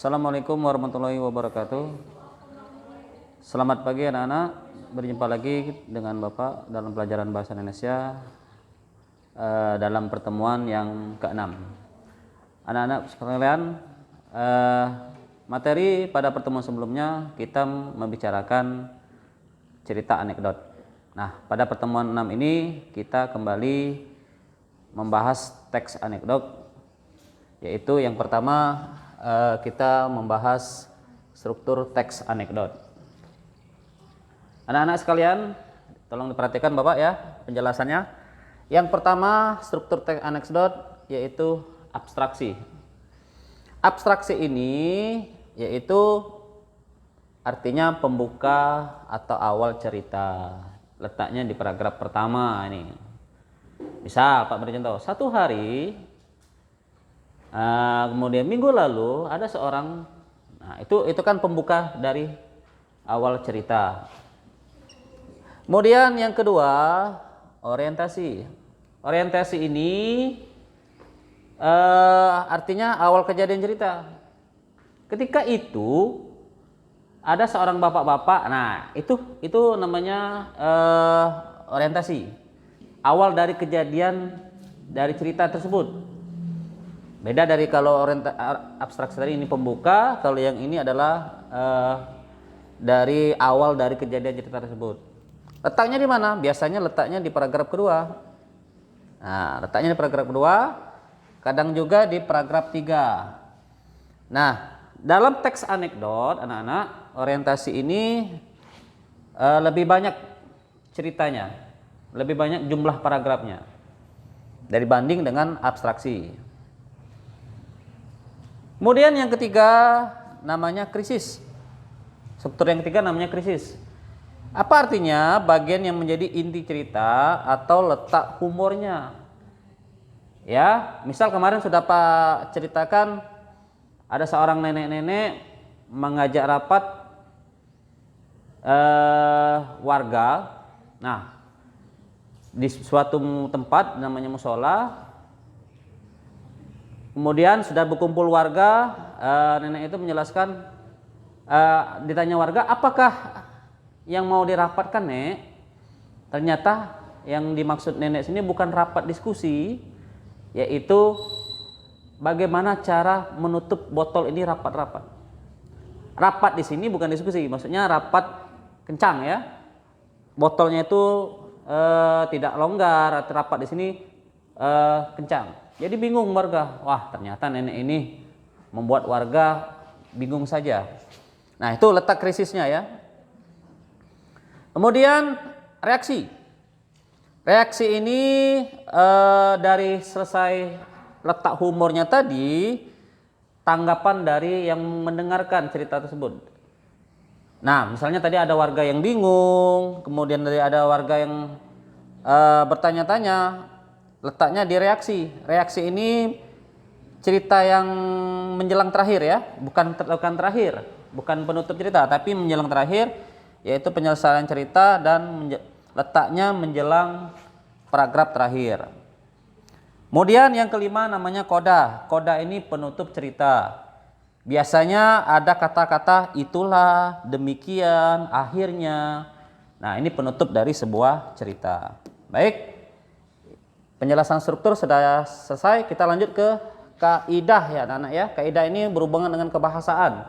Assalamualaikum warahmatullahi wabarakatuh. Selamat pagi anak-anak, berjumpa lagi dengan Bapak dalam pelajaran bahasa Indonesia dalam pertemuan yang ke-6. Anak-anak sekalian, materi pada pertemuan sebelumnya kita membicarakan cerita anekdot. Nah, pada pertemuan 6 ini kita kembali membahas teks anekdot, yaitu yang pertama kita membahas struktur teks anekdot. Anak-anak sekalian, tolong diperhatikan Bapak ya penjelasannya. Yang pertama, struktur teks anekdot yaitu abstraksi. Abstraksi ini yaitu artinya pembuka atau awal cerita. Letaknya di paragraf pertama ini. Bisa Pak beri contoh. Satu hari kemudian minggu lalu ada seorang, nah itu kan pembuka dari awal cerita. Kemudian yang kedua, orientasi. Orientasi ini artinya awal kejadian cerita. Ketika itu ada seorang bapak-bapak, nah itu namanya orientasi. Awal dari kejadian dari cerita tersebut. Beda dari kalau abstraksi tadi, ini pembuka, kalau yang ini adalah dari awal dari kejadian cerita tersebut. Letaknya di mana? Biasanya letaknya di paragraf kedua. Nah, letaknya di paragraf kedua, kadang juga di paragraf 3. Nah, dalam teks anekdot, anak-anak, orientasi ini lebih banyak ceritanya, lebih banyak jumlah paragrafnya dibanding dengan abstraksi. Kemudian yang ketiga namanya krisis. Struktur yang ketiga namanya krisis. Apa artinya? Bagian yang menjadi inti cerita atau letak humornya. Ya, misal kemarin sudah Pak ceritakan ada seorang nenek-nenek mengajak rapat warga. Nah, di suatu tempat namanya musola. Kemudian sudah berkumpul warga, nenek itu menjelaskan, ditanya warga, apakah yang mau dirapatkan nek? Ternyata yang dimaksud nenek sini bukan rapat diskusi, yaitu bagaimana cara menutup botol ini rapat-rapat. Rapat di sini bukan diskusi, maksudnya rapat kencang ya. Botolnya itu tidak longgar, rapat di sini kencang. Jadi bingung warga, wah ternyata nenek ini membuat warga bingung saja. Nah itu letak krisisnya ya. Kemudian reaksi. Reaksi ini dari selesai letak humornya tadi, tanggapan dari yang mendengarkan cerita tersebut. Nah misalnya tadi ada warga yang bingung, kemudian ada warga yang bertanya-tanya. Letaknya di reaksi. Reaksi ini cerita yang menjelang terakhir ya, bukan terakhir, bukan penutup cerita, tapi menjelang terakhir, yaitu penyelesaian cerita dan letaknya menjelang paragraf terakhir. Kemudian yang kelima namanya koda. Koda ini penutup cerita. Biasanya ada kata-kata itulah, demikian, akhirnya. Nah ini penutup dari sebuah cerita. Baik. Penjelasan struktur sudah selesai, kita lanjut ke kaidah ya anak-anak ya. Kaidah ini berhubungan dengan kebahasaan.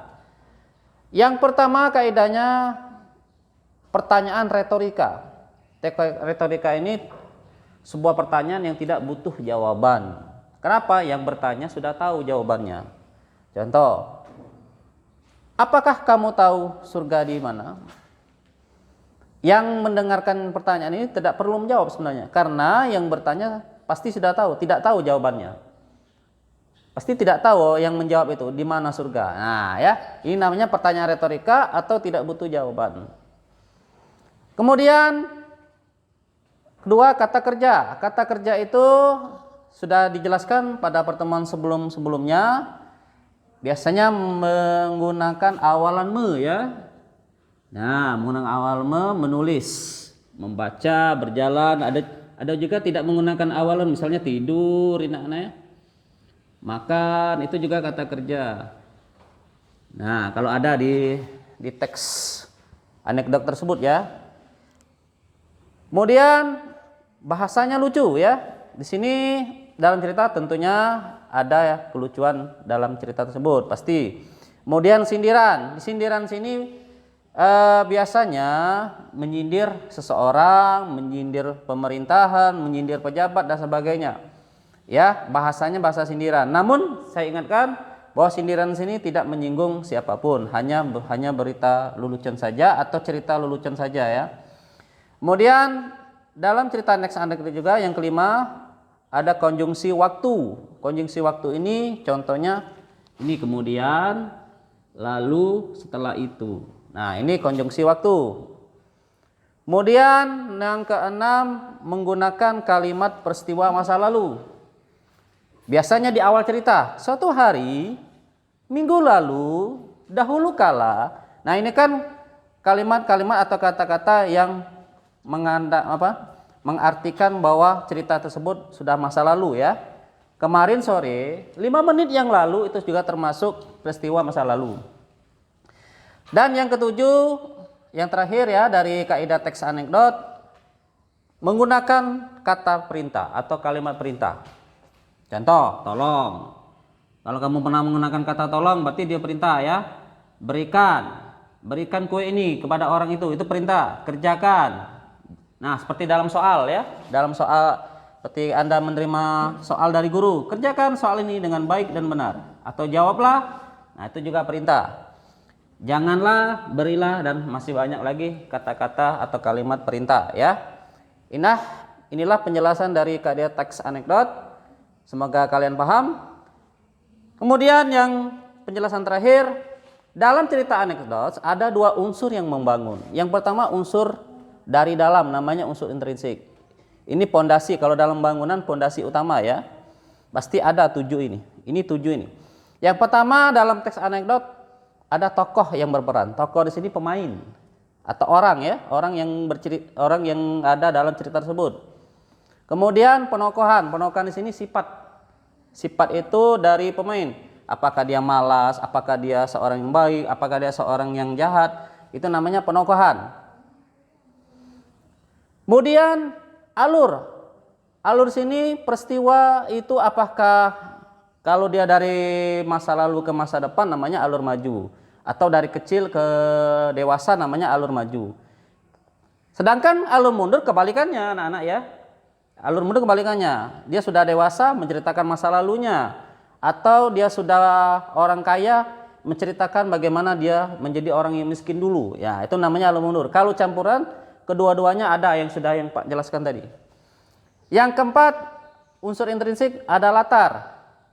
Yang pertama kaidahnya pertanyaan retorika. Retorika ini sebuah pertanyaan yang tidak butuh jawaban. Kenapa? Yang bertanya sudah tahu jawabannya. Contoh, apakah kamu tahu surga di mana? Yang mendengarkan pertanyaan ini tidak perlu menjawab sebenarnya, karena yang bertanya pasti sudah tahu, tidak tahu jawabannya. Pasti tidak tahu yang menjawab itu di mana surga. Nah, ya, ini namanya pertanyaan retorika atau tidak butuh jawaban. Kemudian kedua, kata kerja. Kata kerja itu sudah dijelaskan pada pertemuan sebelum-sebelumnya. Biasanya menggunakan awalan me ya. Nah, menggunakan awal menulis, membaca, berjalan. Ada juga tidak menggunakan awalan, misalnya tidur, makan, itu juga kata kerja. Nah, kalau ada di teks anekdot tersebut ya. Kemudian bahasanya lucu ya. Di sini dalam cerita tentunya ada ya kelucuan dalam cerita tersebut pasti. Kemudian sindiran. Di sindiran sini biasanya menyindir seseorang, menyindir pemerintahan, menyindir pejabat dan sebagainya. Ya, bahasanya bahasa sindiran. Namun saya ingatkan bahwa sindiran sini tidak menyinggung siapapun, hanya berita lelucon saja atau cerita lelucon saja ya. Kemudian dalam cerita next anekdot juga yang kelima ada konjungsi waktu. Konjungsi waktu ini contohnya ini kemudian, lalu, setelah itu. Nah, ini konjungsi waktu. Kemudian yang keenam menggunakan kalimat peristiwa masa lalu. Biasanya di awal cerita, suatu hari, minggu lalu, dahulu kala. Nah, ini kan kalimat-kalimat atau kata-kata yang mengartikan bahwa cerita tersebut sudah masa lalu ya. Kemarin sore, 5 menit yang lalu itu juga termasuk peristiwa masa lalu. Dan yang ketujuh, yang terakhir ya dari kaidah teks anekdot, menggunakan kata perintah atau kalimat perintah. Contoh, tolong. Kalau kamu pernah menggunakan kata tolong, berarti dia perintah ya. Berikan kue ini kepada orang itu perintah. Kerjakan. Nah, seperti dalam soal ya. Dalam soal, seperti Anda menerima soal dari guru, kerjakan soal ini dengan baik dan benar. Atau jawablah. Nah, itu juga perintah. Janganlah, berilah, dan masih banyak lagi kata-kata atau kalimat perintah ya. Inilah penjelasan dari kaidah teks anekdot. Semoga kalian paham. Kemudian yang penjelasan terakhir, dalam cerita anekdot ada 2 unsur yang membangun. Yang pertama unsur dari dalam, namanya unsur intrinsik. Ini pondasi, kalau dalam bangunan pondasi utama ya. Pasti ada 7 ini. Ini 7 ini. Yang pertama dalam teks anekdot ada tokoh yang berperan. Tokoh di sini pemain atau orang ya, orang yang ada dalam cerita tersebut. Kemudian penokohan di sini sifat. Sifat itu dari pemain. Apakah dia malas, apakah dia seorang yang baik, apakah dia seorang yang jahat, itu namanya penokohan. Kemudian alur. Alur sini peristiwa itu apakah kalau dia dari masa lalu ke masa depan namanya alur maju, atau dari kecil ke dewasa namanya alur maju. Sedangkan alur mundur kebalikannya anak-anak ya. Alur mundur kebalikannya, dia sudah dewasa menceritakan masa lalunya, atau dia sudah orang kaya menceritakan bagaimana dia menjadi orang yang miskin dulu. Ya, itu namanya alur mundur. Kalau campuran kedua-duanya ada yang sudah yang Pak jelaskan tadi. Yang keempat, unsur intrinsik ada latar.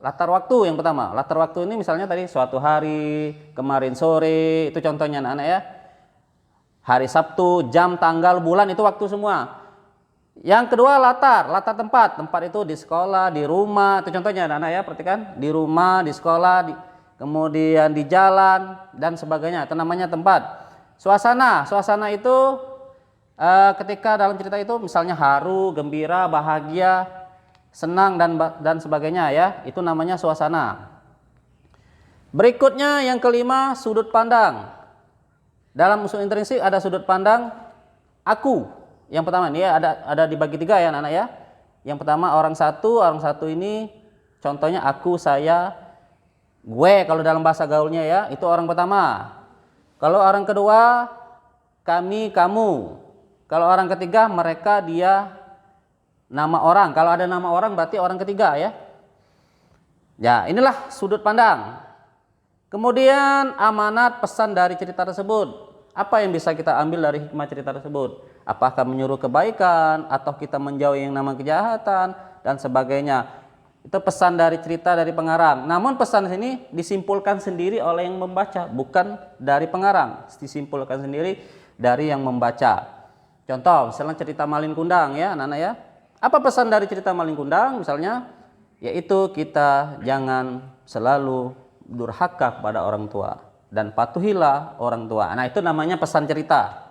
Latar waktu yang pertama. Latar waktu ini misalnya tadi suatu hari, kemarin sore, itu contohnya anak-anak ya. Hari Sabtu, jam, tanggal, bulan itu waktu semua. Yang kedua latar tempat itu di sekolah, di rumah, itu contohnya anak-anak ya, perhatikan, di rumah, di sekolah, kemudian di jalan dan sebagainya, itu namanya tempat. Suasana itu ketika dalam cerita itu misalnya haru, gembira, bahagia, senang dan sebagainya ya, itu namanya suasana. Berikutnya yang kelima, sudut pandang. Dalam unsur intrinsik ada sudut pandang aku. Yang pertama ini ada dibagi 3 ya anak-anak ya. Yang pertama orang satu ini contohnya aku, saya, gue kalau dalam bahasa gaulnya ya, itu orang pertama. Kalau orang kedua kami, kamu. Kalau orang ketiga mereka, dia, nama orang. Kalau ada nama orang berarti orang ketiga ya. Ya, inilah sudut pandang. Kemudian amanat pesan dari cerita tersebut. Apa yang bisa kita ambil dari hikmah cerita tersebut? Apakah menyuruh kebaikan atau kita menjauhi yang nama kejahatan dan sebagainya? Itu pesan dari cerita dari pengarang. Namun pesan ini disimpulkan sendiri oleh yang membaca, bukan dari pengarang. Disimpulkan sendiri dari yang membaca. Contoh, misalnya cerita Malin Kundang ya, anak-anak ya. Apa pesan dari cerita Malin Kundang? Misalnya, yaitu kita jangan selalu durhaka kepada orang tua dan patuhilah orang tua. Nah, itu namanya pesan cerita.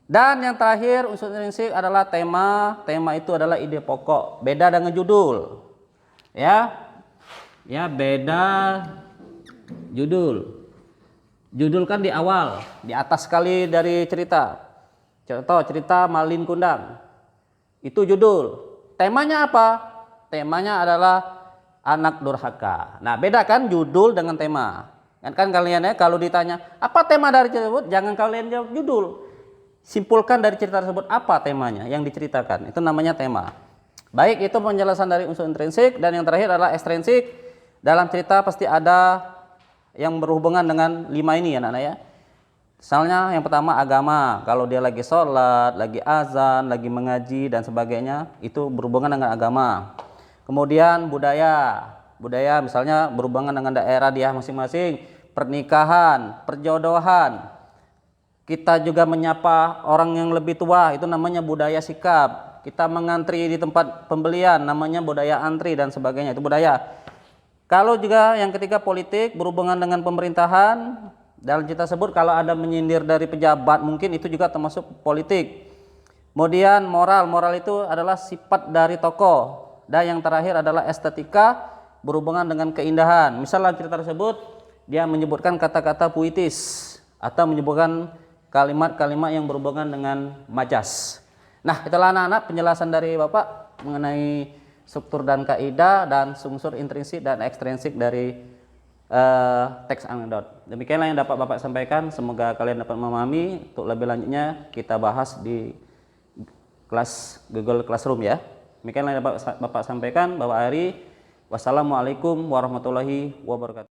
Dan yang terakhir unsur intrinsik adalah tema. Tema itu adalah ide pokok. Beda dengan judul. Ya, beda judul. Judul kan di awal, di atas sekali dari cerita. Contoh cerita Malin Kundang. Itu judul. Temanya apa? Temanya adalah anak durhaka. Nah, beda kan judul dengan tema. Kan kalian ya kalau ditanya, apa tema dari cerita tersebut? Jangan kalian jawab judul. Simpulkan dari cerita tersebut apa temanya yang diceritakan. Itu namanya tema. Baik, itu penjelasan dari unsur intrinsik, dan yang terakhir adalah ekstrinsik. Dalam cerita pasti ada yang berhubungan dengan 5 ini ya anak-anak ya. Misalnya yang pertama agama, kalau dia lagi sholat, lagi azan, lagi mengaji dan sebagainya, itu berhubungan dengan agama. Kemudian budaya, budaya misalnya berhubungan dengan daerah dia masing-masing, pernikahan, perjodohan. Kita juga menyapa orang yang lebih tua, itu namanya budaya sikap. Kita mengantri di tempat pembelian, namanya budaya antri dan sebagainya, itu budaya. Kalau juga yang ketiga politik, berhubungan dengan pemerintahan. Dalam cerita tersebut kalau ada menyindir dari pejabat mungkin itu juga termasuk politik. Kemudian moral, moral itu adalah sifat dari tokoh. Dan yang terakhir adalah estetika, berhubungan dengan keindahan. Misalnya cerita tersebut dia menyebutkan kata-kata puitis atau menyebutkan kalimat-kalimat yang berhubungan dengan majas. Nah, itulah anak-anak penjelasan dari Bapak mengenai struktur dan kaidah dan unsur intrinsik dan ekstrinsik dari teks anekdot. Demikianlah yang dapat Bapak sampaikan. Semoga kalian dapat memahami. Untuk lebih lanjutnya kita bahas di kelas Google Classroom ya. Demikianlah yang dapat Bapak sampaikan. Bapak Ari. Wassalamualaikum warahmatullahi wabarakatuh.